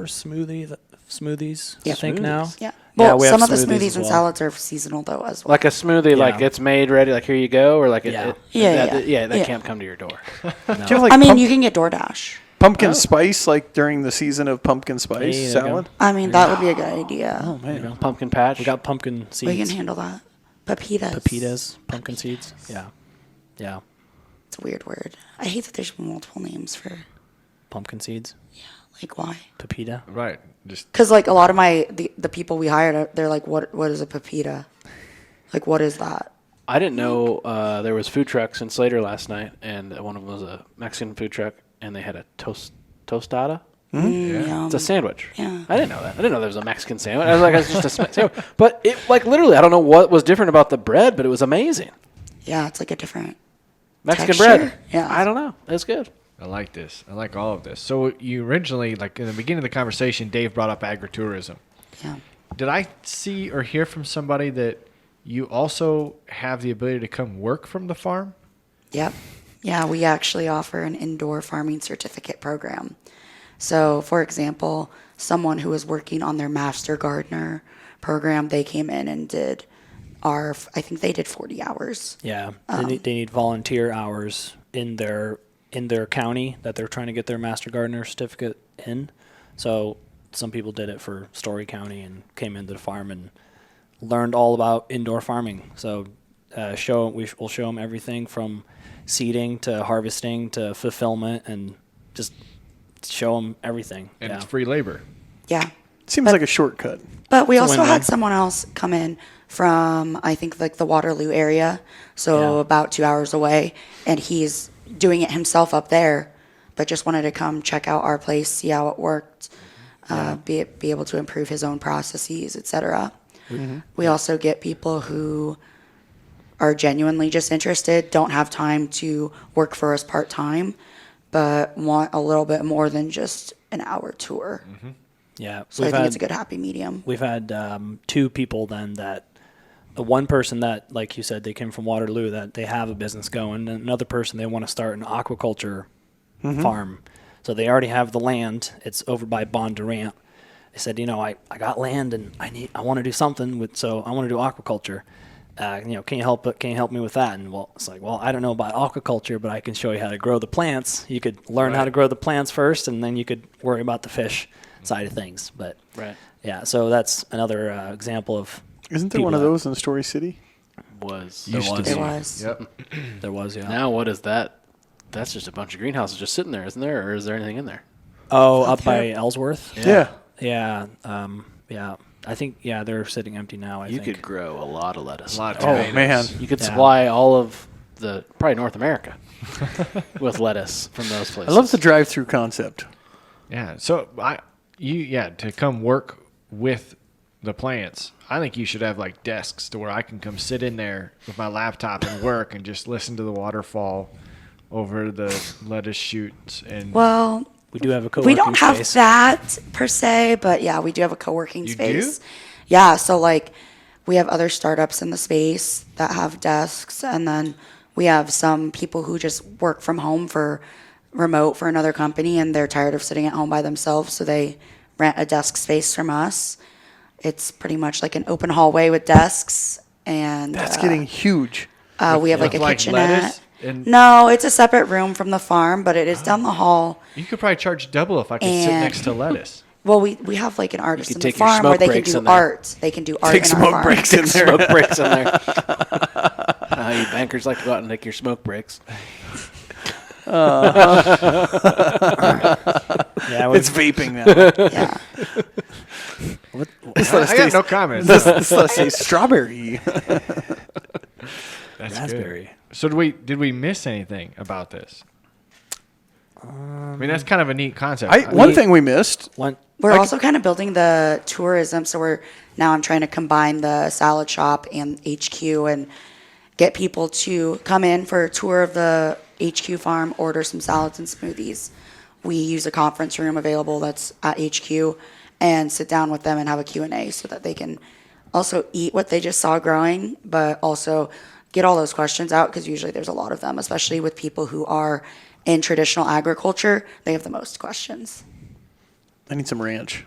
smoothies. Yeah. I think now. Yeah. Yeah, Well, we have some of the smoothies smoothies as and well. salads are seasonal though as well. Like a smoothie, like Yeah. it's made ready, like here you go, or like Yeah. that Yeah. can't come to your door. Do you have like I mean, you can get DoorDash. pumpkin spice, like during the season of pumpkin spice Hey, there you salad? I mean, that would be a good idea. Oh, man. Pumpkin patch. We got pumpkin seeds. We can handle that. Pepitas. pepitas, pumpkin seeds. Yeah. Yeah. It's a weird word. I hate that there's multiple names for, Pumpkin seeds. like, why? Pepita. Right. Just Because, like, a lot of the people we hired, they're like, what is a pepita? Like, what is that? I didn't know there was food trucks in Slater last night, and one of them was a Mexican food truck, and they had a tostada. Yeah. It's a sandwich. Yeah. I didn't know that. I didn't know there was a Mexican sandwich. I was like, it's just a sandwich. But it, like, literally, I don't know what was different about the bread, but it was amazing. Yeah, it's like a different Mexican texture? bread. Yeah. I don't know. It's good. I like this. I like all of this. So you originally, like in the beginning of the conversation, Dave brought up agritourism. Yeah. Did I see or hear from somebody that you also have the ability to come work from the farm? Yep. Yeah, we actually offer an indoor farming certificate program. So, for example, someone who was working on their master gardener program, they came in and did I think they did 40 hours. Yeah. They need volunteer hours in their county that they're trying to get their master gardener certificate in. So some people did it for Story County and came into the farm and learned all about indoor farming. So we'll show them everything from seeding to harvesting to fulfillment and just show them everything. And yeah. it's free labor. Yeah. Seems like a shortcut. But we also win-win. had someone else come in from, I think, like the Waterloo area, so Yeah. about 2 hours away, and he's doing it himself up there, but just wanted to come check out our place, see how it worked, be able to improve his own processes, etc. We also get people who are genuinely just interested, don't have time to work for us part-time, but want a little bit more than just an hour tour. Yeah. So I think it's a good happy medium. We've had 2 people then that the one person that, like you said, they came from Waterloo, that they have a business going, and another person they want to start an aquaculture farm. So they already have the land. It's over by Bondurant. They said, I got land and I want to do something with, so I want to do aquaculture. Can you help me with that? And it's like, I don't know about aquaculture, but I can show you how to grow the plants. You could learn how to grow the plants first, and then you could worry about the fish side of things. But Right. yeah, so that's another example of. Isn't there people one of that- those in Story City? Was. Used to It be. was. Yep. There was, yeah. Now what is that? That's just a bunch of greenhouses just sitting there, isn't there? Or is there anything in there? Oh, up by Ellsworth. Yeah. Yeah. Yeah. I think they're sitting empty now. I You think. could grow a lot of lettuce. A lot of Oh, tomatoes. man. You could Yeah. supply all of probably North America with lettuce from those I places. love the drive-through concept. Yeah. So to come work with the plants, I think you should have like desks to where I can come sit in there with my laptop and work and just listen to the waterfall over the lettuce shoots. And Well, We do have a co-working we don't have space. that per se, but yeah, we do have a co-working You space. do? Yeah, so like we have other startups in the space that have desks, and then we have some people who just work from home for remote for another company, and they're tired of sitting at home by themselves, so they rent a desk space from us. It's pretty much like an open hallway with desks, and That's getting huge. we have like a with, like, kitchenette. lettuce and- No, it's a separate room from the farm, but it is down the hall. you could probably charge double if I could sit And- next to lettuce. Well, we have like an artist could in the take your farm where smoke they can breaks do in there. art. They can do art Take in our smoke farm. breaks in there. Smoke breaks in there. You bankers like to go out and take your smoke breaks. Yeah, It's vaping now. Yeah. Just let us I got taste- no comments. Just let us say strawberry. That's raspberry. good. So did we miss anything about this? I mean, that's kind of a neat concept. One thing we missed. One. We're also kind of building the tourism, so I'm trying to combine the salad shop and HQ and get people to come in for a tour of the HQ farm, order some salads and smoothies. We use a conference room available that's at HQ and sit down with them and have a Q&A so that they can also eat what they just saw growing, but also get all those questions out because usually there's a lot of them, especially with people who are in traditional agriculture. They have the most questions. I need some ranch.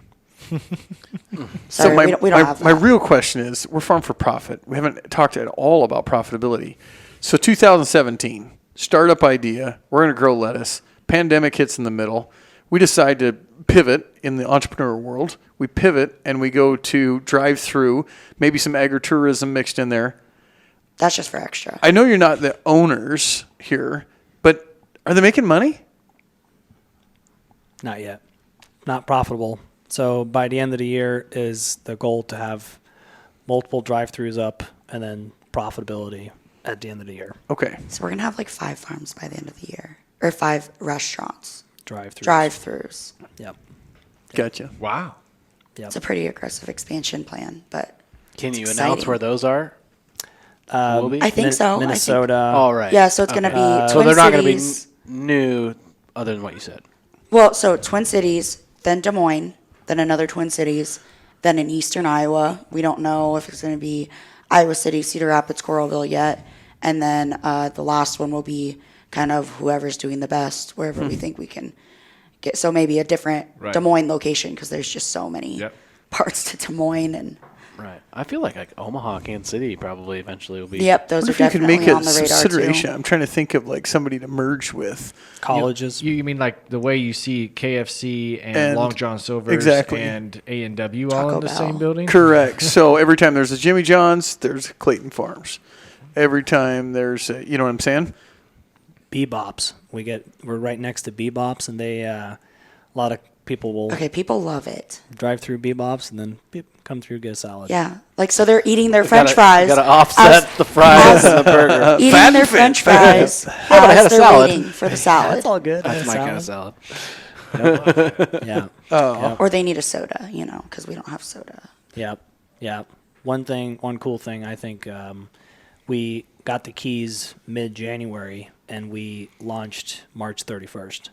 Sorry, my, we don't my, have my that. real question is, we're farm for profit. We haven't talked at all about profitability. So 2017, startup idea, we're going to grow lettuce. Pandemic hits in the middle. We decide to pivot in the entrepreneur world. We pivot and we go to drive through, maybe some agritourism mixed in there. That's just for extra. I know you're not the owners here, but are they making money? Not yet. Not profitable. So by the end of the year is the goal to have multiple drive-throughs up and then profitability at the end of the year. Okay. So we're gonna have like 5 farms by the end of the year, or 5 restaurants, Drive-throughs. drive-throughs. Yep. Gotcha. Wow. Yep. It's a pretty aggressive expansion plan, but Can you It's announce exciting. where those are? Will be? I think so. I think- Minnesota. All right. yeah. So it's gonna be So Twin they're not going to be Cities. new, other than what you said. Well, so Twin Cities, then Des Moines, then another Twin Cities, then in eastern Iowa. We don't know if it's gonna be Iowa City, Cedar Rapids, Coralville yet, and then the last one will be kind of whoever's doing the best, wherever we think we can get. So maybe a different Right. Des Moines location because there's just so many Yep. parts to Des Moines and. Right. I feel like Omaha, Kansas City probably eventually will be. Yep, those What are if you could definitely make a on the radar consideration? too. I'm trying to think of like somebody to merge with. Colleges. You mean like the way you see KFC and, And- Long John Silver's exactly. and A&W all in Taco the Bell. same building? Correct. So every time there's a Jimmy John's, there's a Clayton Farms. Every time there's a, you know what I'm saying? Bebops. We're right next to Bebops, and they a lot of people will Okay, people love it. drive through Bebops and then come through get a salad. Yeah, like so they're eating their French You fries. got to offset as- the fries as- and the burger. Eating Fat their and fit. French fries but I had as a they're salad. waiting for the salad, That's all good. That's my kind of salad. Yeah. or they need a soda, because we don't have soda. Yep. Yep. One cool thing, I think we got the keys mid-January and we launched March 31st.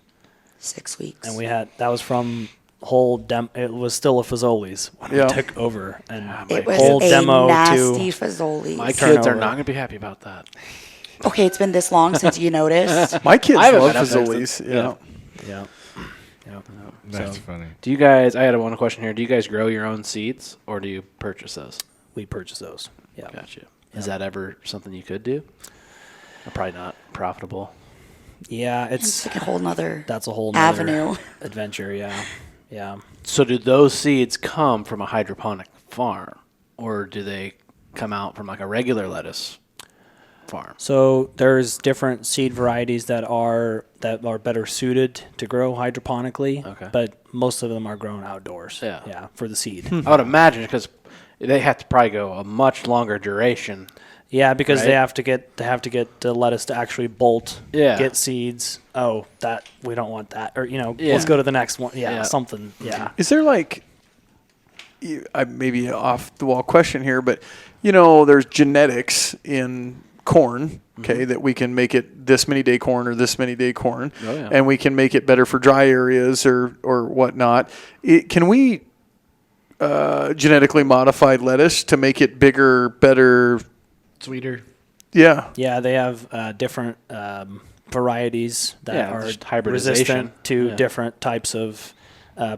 6 weeks. And that was from it was still a Fazoli's when Yeah. we took over. And it was whole a demo nasty to Fazoli's. My kids Turnover. are not going to be happy about that. Okay, it's been this long since you noticed. My kids I haven't love been up there Fazoli's. since- Yeah. yeah. Yep. That's So- funny. Do you guys? I had one question here. Do you guys grow your own seeds or do you purchase those? We purchased those. Yeah. Gotcha. Is that ever something you could do? Or probably not profitable. Yeah, It's it's like a whole nother that's a whole nother avenue. adventure. Yeah. Yeah. So do those seeds come from a hydroponic farm, or do they come out from like a regular lettuce farm? So there's different seed varieties that are better suited to grow hydroponically. Okay. But most of them are grown outdoors. Yeah. Yeah, for the seed. I would imagine because they have to probably go a much longer duration. Yeah, because they Right. have to get the lettuce to actually bolt. Yeah. Get seeds. Oh, that we don't want that, or Yeah. let's go to the next one. Yeah, Yeah. something. Yeah. Is there like, maybe an off the wall question here, but there's genetics in corn, okay, that we can make it this many day corn or this many day corn, and we can make it better for dry areas or whatnot. Can we genetically modified lettuce to make it bigger, better, Sweeter. Yeah. Yeah, they have different varieties that are just hybridization. resistant to different types of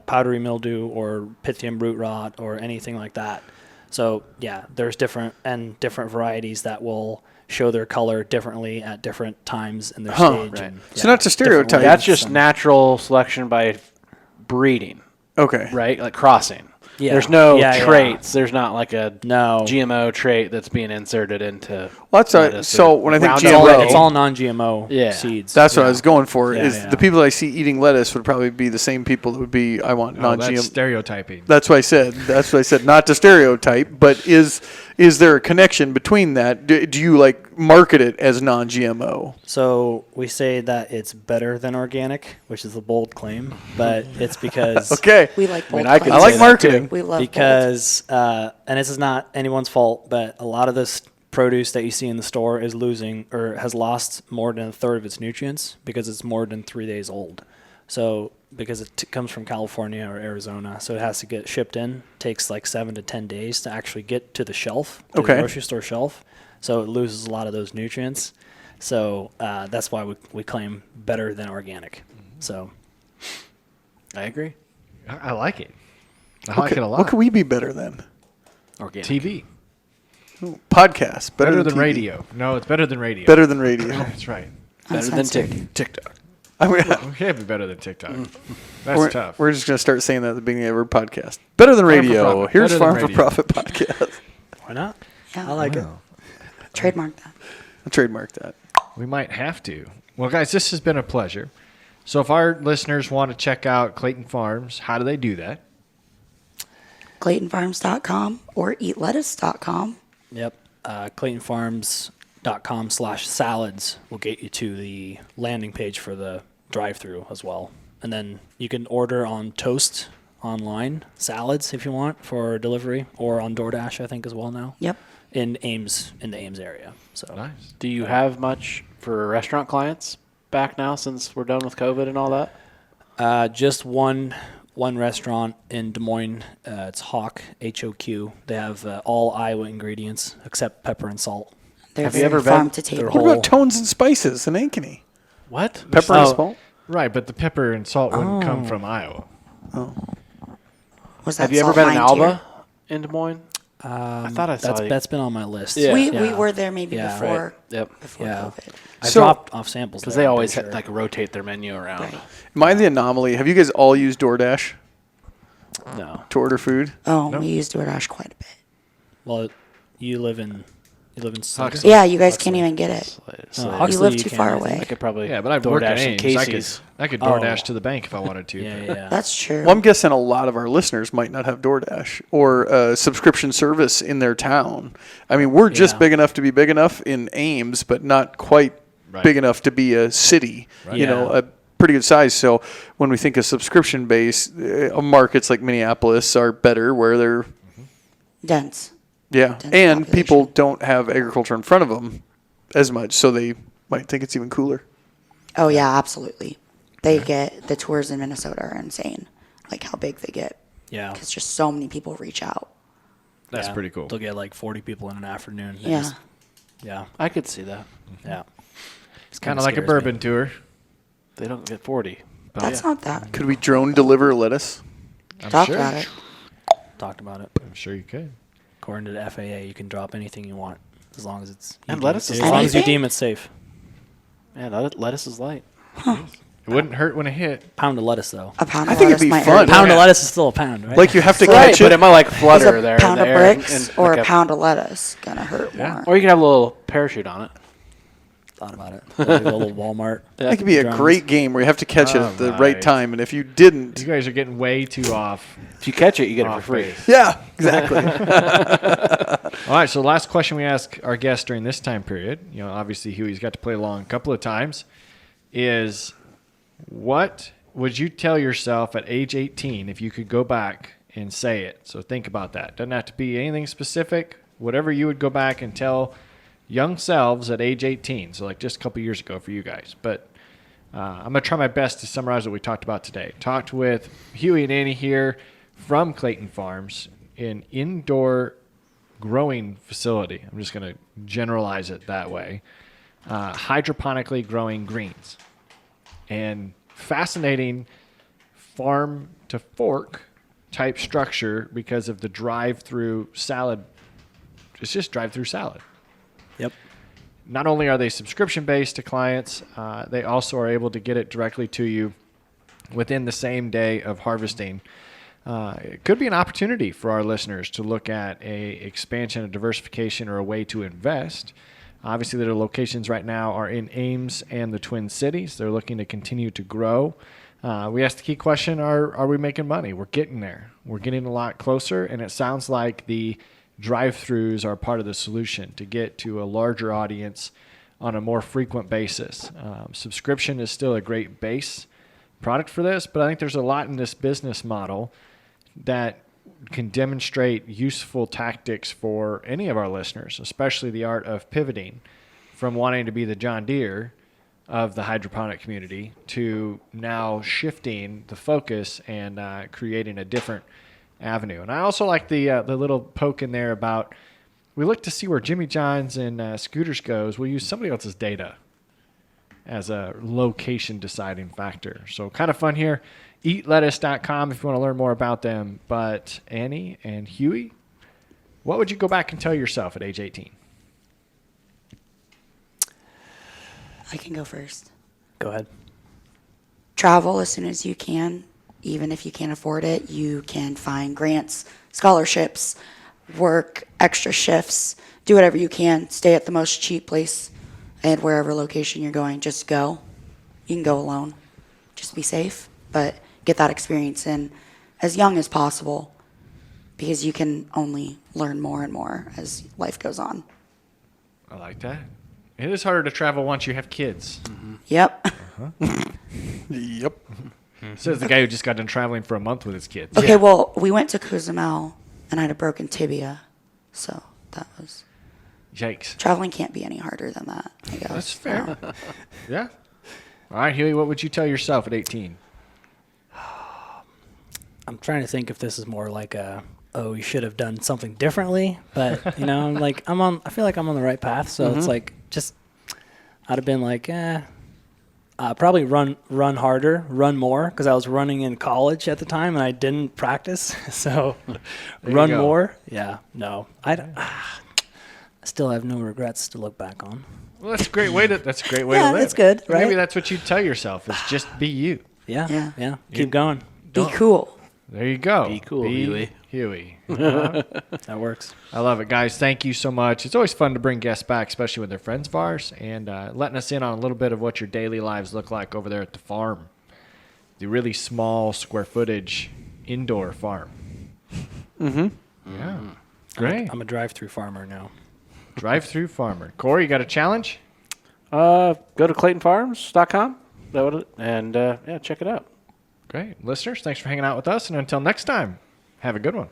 powdery mildew or Pythium root rot or anything like that. So yeah, there's different varieties that will show their color differently at different times in their stage. Right. And, So not to different stereotype. That's ways just and- natural selection by breeding, Okay. right? Like crossing. Yeah. There's no Yeah, yeah. traits. There's not like a No. GMO trait that's being inserted into. Well, that's lettuce so or when I think Roundup. It's all, GMO, it's all non-GMO Yeah. seeds. that's what I Yeah. was going for. Yeah, is yeah. the people I see eating lettuce would probably be the same people that would be I want Oh, non-GMO. that's stereotyping. That's what I said. That's what I said. Not to stereotype, but is there a connection between that? Do you like market it as non-GMO? So we say that it's better than organic, which is a bold claim, but it's because Okay. We like bold I could I claims. like say that marketing. We love bold. because and this is not anyone's fault, but a lot of this produce that you see in the store is losing or has lost more than a third of its nutrients because it's more than 3 days old. So because it comes from California or Arizona, so it has to get shipped in. Takes like 7 to 10 days to actually get to the shelf, to Okay. the grocery store shelf. So it loses a lot of those nutrients. So that's why we claim better than organic. So I agree. I like it. I like it a lot. What could we be better than? Organic. TV. Podcast. Better than TV. radio. No, it's better than radio. Better than radio. That's right. Better than Uncensored. TikTok. I mean, We can't be better than TikTok. That's we're, tough. we're just going to start saying that at the beginning of every podcast. Better than for radio. profit. Here's Better than Farm for radio. Profit podcast. why not? Yeah. I like it. Trademark that. I'll trademark that. We might have to. Well, guys, this has been a pleasure. So if our listeners want to check out Clayton Farms, how do they do that? ClaytonFarms.com or EatLettuce.com. Yep. ClaytonFarms.com/salads will get you to the landing page for the drive-through as well. And then you can order on Toast online, salads if you want for delivery, or on DoorDash, I think, as well now. Yep. In the Ames area. So Nice. Do you have much for restaurant clients back now since we're done with COVID and all that? just one restaurant in Des Moines. It's Hawk, HOQ. They have all Iowa ingredients except pepper and salt. They're Have you very ever been- farm to They're table. whole- What about Tones and Spices in Ankeny? What? Pepper and Oh. salt? Right, but the pepper and salt wouldn't come from Iowa. Was that Have you ever salt been in mined here? Alba in Des Moines? I thought I saw you. That's been on my list. Yeah. We Yeah. were there maybe Yeah, before Yep. before Yeah. COVID. I So- dropped off samples Because there, they I'm always pretty sure. like rotate their menu around. Right. Am I the anomaly? Have you guys all used DoorDash No. to order food? Oh, we used DoorDash quite a bit. Well, you live in Slugger? Huxley. Yeah, you guys can't even get it. So Huxley You live you too can't, far I think. away. I could probably Yeah, but I've worked at DoorDash in Ames. Casey's. I could Oh. DoorDash to the bank if I wanted to. Yeah, but- yeah. That's true. Well, I'm guessing a lot of our listeners might not have DoorDash or a subscription service in their town. I mean, we're just Yeah. big enough to be big enough in Ames, but not quite Right. big enough to be a city. Right. You know, Yeah. a pretty good size. So when we think of subscription base, markets like Minneapolis are better where they're Dense. yeah, Dense and population. people don't have agriculture in front of them as much, so they might think it's even cooler. Oh yeah, absolutely. They get the tours in Minnesota are insane. Like how big they get. Yeah. Because just so many people reach out. That's Yeah. pretty cool. They'll get like 40 people in an afternoon. They Yeah. just- yeah. I could see that. Yeah. It's kind of like a scares me. bourbon tour. They don't get 40. But That's not that. Could we drone deliver lettuce? I'm Talk sure. about it. Talked about it. I'm sure you could. According to the FAA, you can drop anything you want as long as it's And you lettuce deem- is as long as you Anything? deem it safe. yeah, lettuce is light. It wouldn't hurt when it hit. Pound of lettuce though. A pound I of think it'd lettuce be might fun. hurt. Pound Yeah. of lettuce is still a pound, right? Like you have to Right, catch but it. it might like Is flutter a there. pound in of the air bricks and or like a pound of lettuce gonna hurt more? Or you could have a little parachute on it. Thought about it. Like a little Walmart. That could be a drones. great game where you have to catch it at the Alright. right time, and if you didn't, You guys are getting way too off. If you catch it, you get it for off free. base. yeah, exactly. All right, so the last question we ask our guests during this time period, obviously Huey's got to play along a couple of times, is what would you tell yourself at age 18 if you could go back and say it. So think about that. Doesn't have to be anything specific. Whatever you would go back and tell young selves at age 18. So like just a couple years ago for you guys. But I'm going to try my best to summarize what we talked about today. Talked with Huey and Annie here from Clayton Farms, an indoor growing facility. I'm just going to generalize it that way. Hydroponically growing greens. And fascinating farm to fork type structure because of the drive-through salad. It's just drive-through salad. Yep. Not only are they subscription-based to clients, they also are able to get it directly to you within the same day of harvesting. It could be an opportunity for our listeners to look at a expansion, a diversification, or a way to invest. Obviously, their locations right now are in Ames and the Twin Cities. They're looking to continue to grow. We asked the key question, are we making money? We're getting there. We're getting a lot closer, and it sounds like the drive-thrus are part of the solution to get to a larger audience on a more frequent basis. Subscription is still a great base product for this, but I think there's a lot in this business model that can demonstrate useful tactics for any of our listeners, especially the art of pivoting from wanting to be the John Deere of the hydroponic community to now shifting the focus and creating a different avenue. And I also like the little poke in there about we look to see where Jimmy John's and Scooters goes. We'll use somebody else's data as a location deciding factor. So kind of fun here. Eatlettuce.com if you want to learn more about them. But Annie and Huey, what would you go back and tell yourself at age 18? I can go first. Go ahead. Travel as soon as you can. Even if you can't afford it, you can find grants, scholarships, work extra shifts, do whatever you can. Stay at the most cheap place and wherever location you're going, just go. You can go alone. Just be safe, but get that experience in as young as possible because you can only learn more and more as life goes on. I like that. It is harder to travel once you have kids. Yep. Yep. Says the guy who just got done traveling for a month with his kids. Okay, well, we went to Cozumel and I had a broken tibia. So that was... Yikes. Traveling can't be any harder than that, I guess. That's fair. Yeah. All right, Huey, what would you tell yourself at 18? I'm trying to think if this is more like you should have done something differently, but I'm like, I feel like I'm on the right path. So it's like, I'd have been like, probably run harder, run more. Cause I was running in college at the time and I didn't practice. So run more. Yeah, no, I still have no regrets to look back on. Well, that's a great way to live. That's good, right? Maybe that's what you tell yourself is just be you. Yeah. Keep going. Be cool. There you go. Be cool, Huey. Huey. That works. I love it, guys. Thank you so much. It's always fun to bring guests back, especially when they're friends of ours, and letting us in on a little bit of what your daily lives look like over there at the farm. The really small square footage indoor farm. Mm-hmm. Yeah. Great. I'm a drive-through farmer now. Drive-through farmer. Corey, you got a challenge? Go to ClaytonFarms.com. And check it out. Great. Listeners, thanks for hanging out with us. And until next time, have a good one.